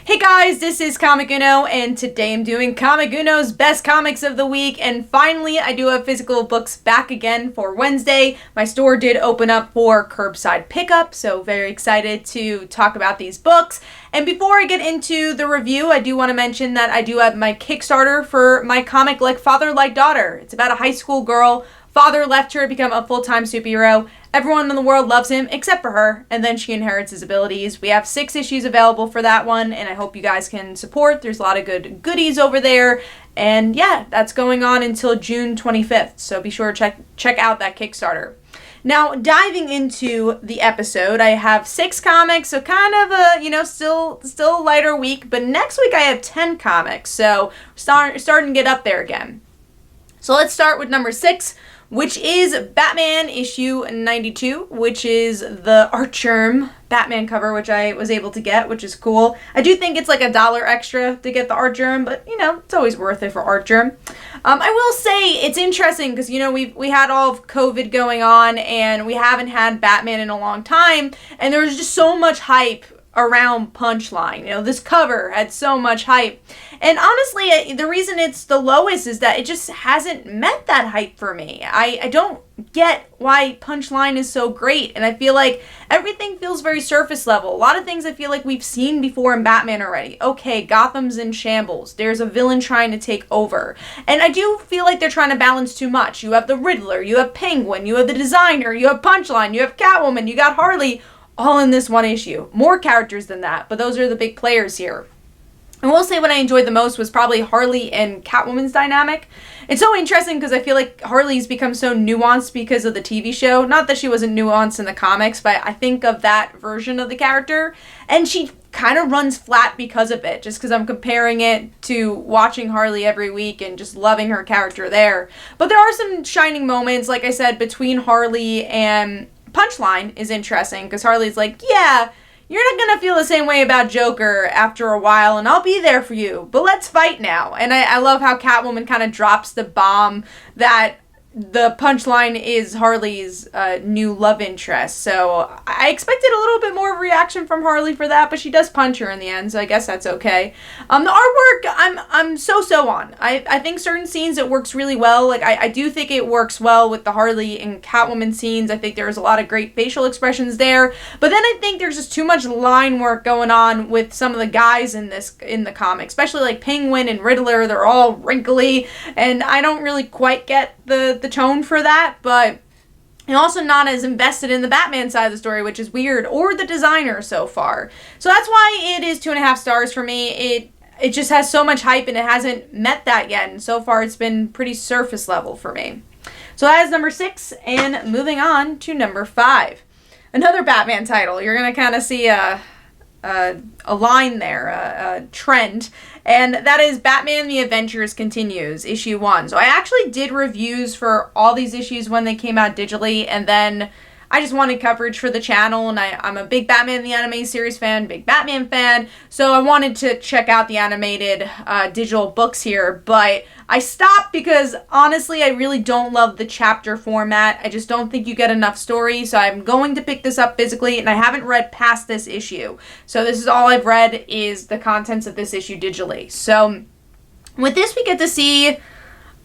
Hey guys, this is Comic Uno, and today I'm doing Comic Uno's Best Comics of the Week, and finally I do have physical books back again for Wednesday. My store did open up for curbside pickup, so very excited to talk about these books. And before I get into the review, I do want to mention that I do have my Kickstarter for my comic Like Father, Like Daughter. It's about a high school girl. Father left her to become a full-time superhero. Everyone in the world loves him except for her, and then she inherits his abilities. We have 6 issues available for that one, and I hope you guys can support. There's a lot of good goodies over there, and yeah, that's going on until June 25th, so be sure to check out that Kickstarter. Now, diving into the episode, I have 6 comics, so kind of a, still a lighter week, but next week I have 10 comics, so starting to get up there again. So let's start with number 6, which is Batman issue 92, which is the Artgerm Batman cover, which I was able to get, which is cool. I do think it's like $1 extra to get the Artgerm, but it's always worth it for Artgerm. I will say it's interesting because we had all of COVID going on and we haven't had Batman in a long time, and there was just so much hype around Punchline. This cover had so much hype. And honestly, the reason it's the lowest is that it just hasn't met that hype for me. I don't get why Punchline is so great, and I feel like everything feels very surface level. A lot of things I feel like we've seen before in Batman already. Okay, Gotham's in shambles. There's a villain trying to take over. And I do feel like they're trying to balance too much. You have the Riddler, you have Penguin, you have the Designer, you have Punchline, you have Catwoman, you got Harley, all in this one issue. More characters than that, but those are the big players here. I will say what I enjoyed the most was probably Harley and Catwoman's dynamic. It's so interesting because I feel like Harley's become so nuanced because of the TV show. Not that she wasn't nuanced in the comics, but I think of that version of the character, and she kind of runs flat because of it, just because I'm comparing it to watching Harley every week and just loving her character there. But there are some shining moments, like I said, between Harley and Punchline is interesting because Harley's like, yeah, you're not going to feel the same way about Joker after a while, and I'll be there for you, but let's fight now. And I love how Catwoman kind of drops the bomb that the Punchline is Harley's new love interest. So I expected a little bit more of a reaction from Harley for that, but she does punch her in the end, so I guess that's okay. The artwork, I'm so on. I think certain scenes it works really well. Like I do think it works well with the Harley and Catwoman scenes. I think there's a lot of great facial expressions there. But then I think there's just too much line work going on with some of the guys in the comic, especially like Penguin and Riddler. They're all wrinkly, and I don't really quite get the tone for that, but I'm also not as invested in the Batman side of the story, which is weird, or the Designer so far. So that's why it is 2.5 stars for me. It just has so much hype and it hasn't met that yet, and so far it's been pretty surface level for me. So that is number 6, and moving on to number 5. Another Batman title. You're going to kind of see a line there, a trend, and that is Batman The Adventures Continues, issue 1. So I actually did reviews for all these issues when they came out digitally, and then I just wanted coverage for the channel, and I'm a big Batman the Animated Series fan, big Batman fan, so I wanted to check out the animated digital books here, but I stopped because, honestly, I really don't love the chapter format. I just don't think you get enough story, so I'm going to pick this up physically, and I haven't read past this issue. So this is all I've read is the contents of this issue digitally. So with this, we get to see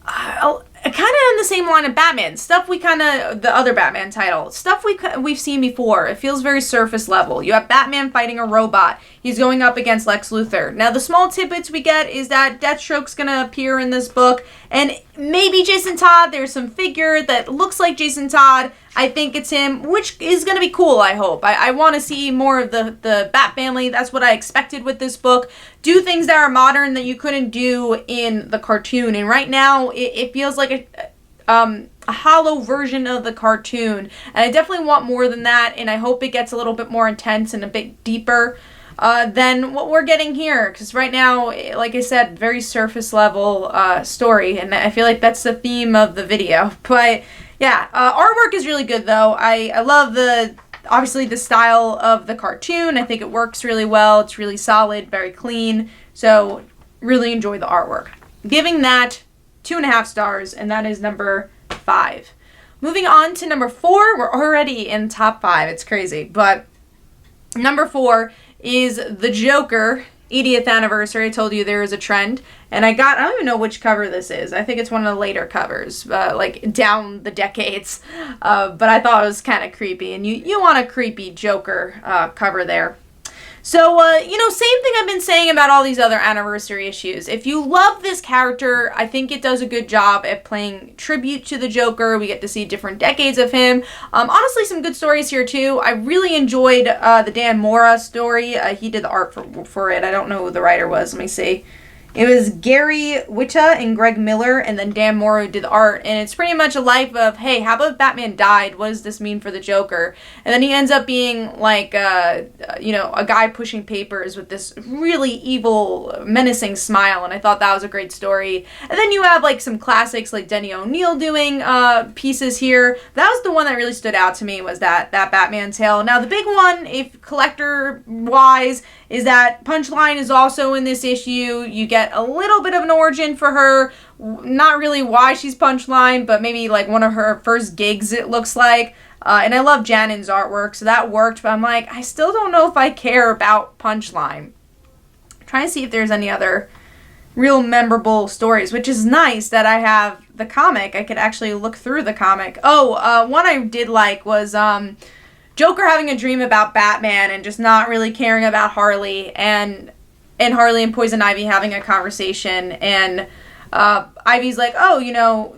kind of in the same line of Batman stuff. The other Batman title stuff we've seen before. It feels very surface level. You have Batman fighting a robot. He's going up against Lex Luthor. Now the small tidbits we get is that Deathstroke's gonna appear in this book, and maybe Jason Todd. There's some figure that looks like Jason Todd. I think it's him, which is gonna be cool. I hope. I want to see more of the Bat family. That's what I expected with this book. Do things that are modern that you couldn't do in the cartoon, and right now it feels like a hollow version of the cartoon, and I definitely want more than that, and I hope it gets a little bit more intense and a bit deeper than what we're getting here, because right now, like I said, very surface level story, and I feel like that's the theme of the video. But yeah, artwork is really good though. I love obviously the style of the cartoon. I think it works really well. It's really solid, very clean, so really enjoy the artwork. Giving that 2.5 stars, and that is number 5. Moving on to number 4, we're already in top 5. It's crazy, but number 4 is The Joker, 80th anniversary, I told you there is a trend. And I don't even know which cover this is. I think it's one of the later covers, like down the decades. But I thought it was kind of creepy. And you want a creepy Joker cover there. So, same thing I've been saying about all these other anniversary issues. If you love this character, I think it does a good job at playing tribute to the Joker. We get to see different decades of him. Honestly, some good stories here, too. I really enjoyed the Dan Mora story. He did the art for it. I don't know who the writer was. Let me see. It was Gary Whitta and Greg Miller, and then Dan Mora did the art. And it's pretty much a life of, hey, how about if Batman died? What does this mean for the Joker? And then he ends up being like, a guy pushing papers with this really evil, menacing smile. And I thought that was a great story. And then you have like some classics like Denny O'Neil doing pieces here. That was the one that really stood out to me, was that Batman tale. Now the big one, if collector-wise, is that Punchline is also in this issue. You get a little bit of an origin for her. Not really why she's Punchline, but maybe like one of her first gigs, it looks like. And I love Janin's artwork, so that worked. But I'm like, I still don't know if I care about Punchline. I'm trying to see if there's any other real memorable stories, which is nice that I have the comic. I could actually look through the comic. One I did like was Joker having a dream about Batman and just not really caring about Harley, and Harley and Poison Ivy having a conversation, and Ivy's like,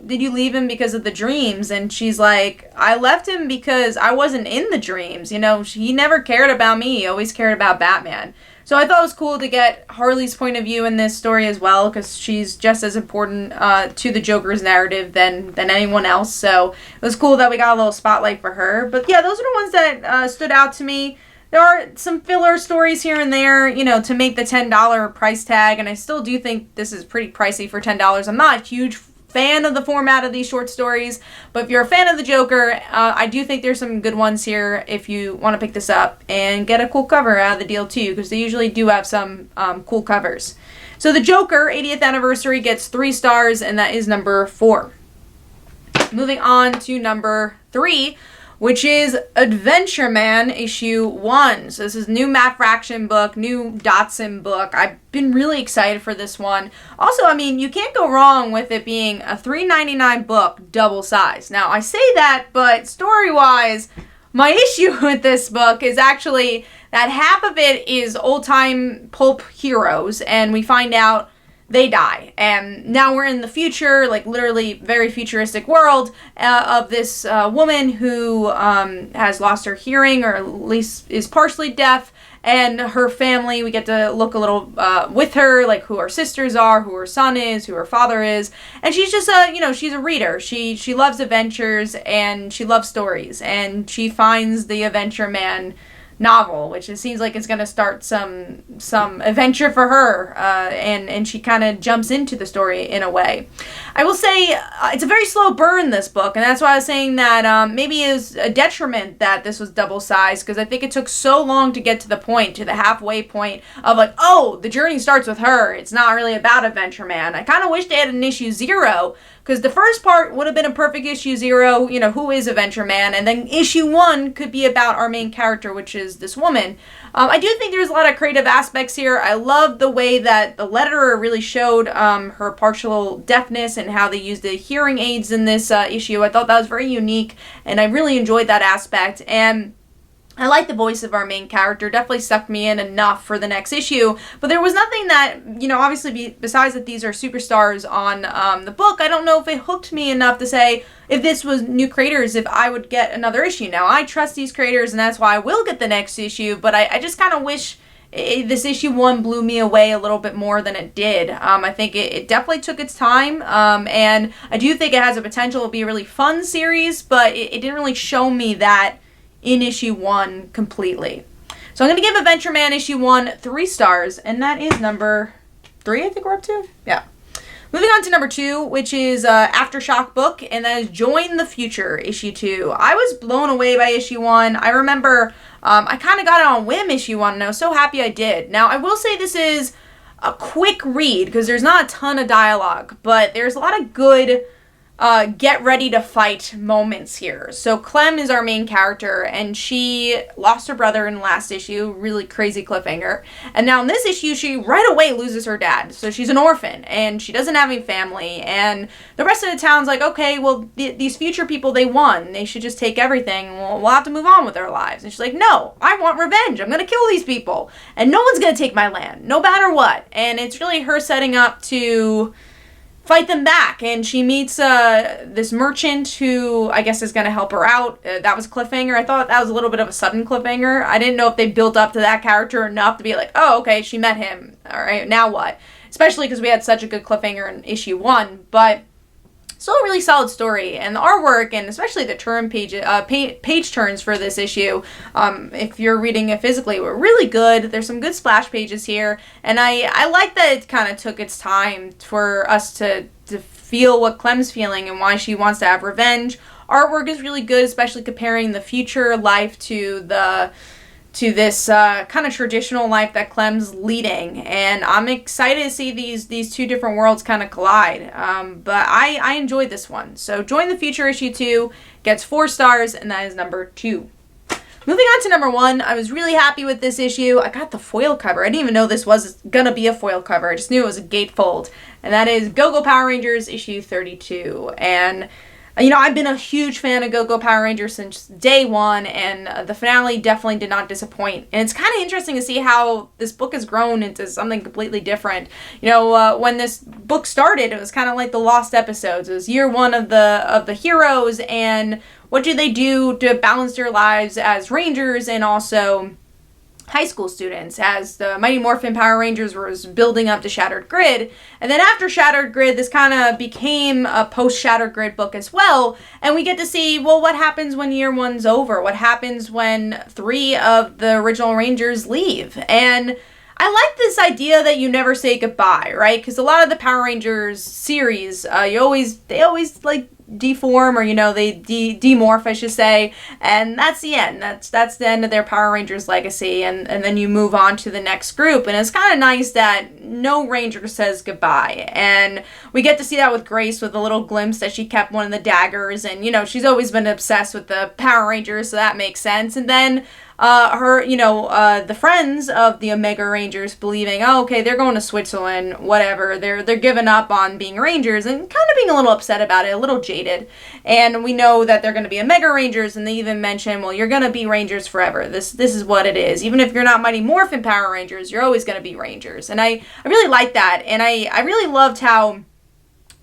did you leave him because of the dreams? And she's like, I left him because I wasn't in the dreams. He never cared about me. He always cared about Batman. So I thought it was cool to get Harley's point of view in this story as well, because she's just as important to the Joker's narrative than anyone else. So it was cool that we got a little spotlight for her. But yeah, those are the ones that stood out to me. There are some filler stories here and there, to make the $10 price tag, and I still do think this is pretty pricey for $10. I'm not a huge fan of the format of these short stories, but if you're a fan of the Joker, I do think there's some good ones here if you want to pick this up and get a cool cover out of the deal too, because they usually do have some cool covers. So the Joker 80th anniversary gets 3 stars, and that is number 4. Moving on to number 3, which is Adventureman issue 1. So this is new Matt Fraction book, new Dotson book. I've been really excited for this one. Also, you can't go wrong with it being a $3.99 book, double size. Now, I say that, but story-wise, my issue with this book is actually that half of it is old-time pulp heroes, and we find out they die. And now we're in the future, like literally very futuristic world of this woman who has lost her hearing, or at least is partially deaf, and her family. We get to look a little with her, like who her sisters are, who her son is, who her father is. And she's just she's a reader. She loves adventures and she loves stories. And she finds the Adventureman novel, which it seems like it's going to start some adventure for her, and she kind of jumps into the story in a way. I will say it's a very slow burn, this book, and that's why I was saying that maybe it was a detriment that this was double sized, because I think it took so long to get to the halfway point of like, the journey starts with her. It's not really about Adventureman. I kind of wish they had an issue 0, because the first part would have been a perfect issue 0, who is Adventureman, and then issue 1 could be about our main character, which is this woman. I do think there's a lot of creative aspects here. I love the way that the letterer really showed her partial deafness and how they used the hearing aids in this issue. I thought that was very unique, and I really enjoyed that aspect. And I like the voice of our main character. Definitely sucked me in enough for the next issue. But there was nothing that, obviously besides that these are superstars on the book, I don't know if it hooked me enough to say, if this was new creators, if I would get another issue. Now, I trust these creators, and that's why I will get the next issue. But I just kind of wish this issue 1 blew me away a little bit more than it did. I think it definitely took its time. And I do think it has a potential to be a really fun series, but it didn't really show me that in issue 1 completely. So I'm going to give Adventureman issue 1 3 stars, and that is number 3, I think we're up to? Yeah. Moving on to number 2, which is Aftershock book, and that is Join the Future, issue 2. I was blown away by issue 1. I remember I kind of got it on whim issue 1, and I was so happy I did. Now, I will say this is a quick read, because there's not a ton of dialogue, but there's a lot of good get ready to fight moments here. So Clem is our main character, and she lost her brother in the last issue, really crazy cliffhanger. And now in this issue, she right away loses her dad. So she's an orphan, and she doesn't have any family. And the rest of the town's like, okay, well, these future people, they won. They should just take everything. We'll have to move on with our lives. And she's like, no, I want revenge. I'm going to kill these people. And no one's going to take my land, no matter what. And it's really her setting up to fight them back, and she meets this merchant who I guess is going to help her out. That was cliffhanger. I thought that was a little bit of a sudden cliffhanger. I didn't know if they built up to that character enough to be like, oh, okay, she met him. All right, now what? Especially because we had such a good cliffhanger in issue 1, but still a really solid story, and the artwork and especially the page turns for this issue, if you're reading it physically, were really good. There's some good splash pages here, and I like that it kind of took its time for us to feel what Clem's feeling and why she wants to have revenge. Artwork is really good, especially comparing the future life to this kind of traditional life that Clem's leading, and I'm excited to see these two different worlds kind of collide. But I enjoyed this one. So Join the Future issue 2 gets 4 stars, and that is number 2. Moving on to number 1, I was really happy with this issue. I got the foil cover. I didn't even know this was gonna be a foil cover. I just knew it was a gatefold, and that is Go-Go Power Rangers issue 32. And I've been a huge fan of Go-Go Power Rangers since day one, and the finale definitely did not disappoint. And it's kind of interesting to see how this book has grown into something completely different. When this book started, it was kind of like the Lost episodes. It was year 1 of the heroes, and what do they do to balance their lives as Rangers and also high school students, as the Mighty Morphin Power Rangers was building up to Shattered Grid. And then after Shattered Grid, this kind of became a post-Shattered Grid book as well, and we get to see, well, what happens when year 1's over? What happens when 3 of the original Rangers leave? And I like this idea that you never say goodbye, right? Because a lot of the Power Rangers series, they always like deform, or they demorph, I should say, and that's the end. That's the end of their Power Rangers legacy, and then you move on to the next group. And it's kind of nice that no Ranger says goodbye, and we get to see that with Grace, with a little glimpse that she kept one of the daggers, and she's always been obsessed with the Power Rangers, so that makes sense. And then the friends of the Omega Rangers believing, oh, okay, they're going to Switzerland, whatever. They're giving up on being Rangers and kind of being a little upset about it, a little jaded. And we know that they're going to be Omega Rangers, and they even mention, well, you're going to be Rangers forever. This is what it is. Even if you're not Mighty Morphin Power Rangers, you're always going to be Rangers. And I really like that. And I really loved how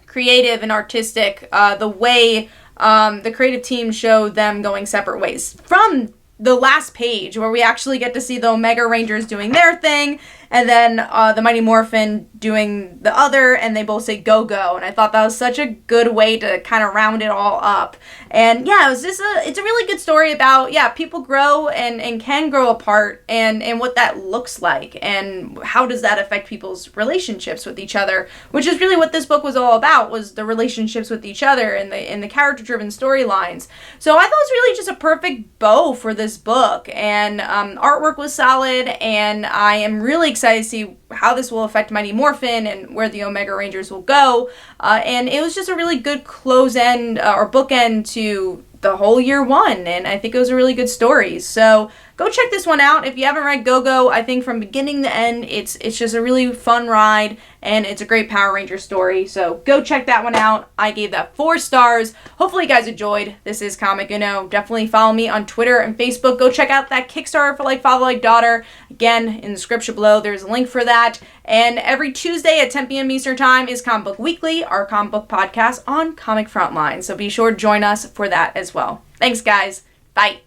creative and artistic the way the creative team showed them going separate ways. From the last page, where we actually get to see the Omega Rangers doing their thing, and then the Mighty Morphin doing the other, and they both say go-go, and I thought that was such a good way to kind of round it all up. And yeah, it's a really good story about, people grow and can grow apart, and what that looks like, and how does that affect people's relationships with each other, which is really what this book was all about, was the relationships with each other and the character-driven storylines. So I thought it was really just a perfect bow for this book, and artwork was solid, and I am really excited to see how this will affect Mighty Morphin and where the Omega Rangers will go. And it was just a really good close end or bookend to the whole year 1, and I think it was a really good story. So go check this one out. If you haven't read Go-Go, I think from beginning to end, it's just a really fun ride, and it's a great Power Ranger story. So go check that one out. I gave that 4 stars. Hopefully you guys enjoyed. This is Comic Uno. Definitely follow me on Twitter and Facebook. Go check out that Kickstarter for Like Father Like Daughter. Again, in the description below, there's a link for that. And every Tuesday at 10 p.m. Eastern Time is Comic Book Weekly, our comic book podcast on Comic Frontline. So be sure to join us for that as well. Thanks, guys. Bye.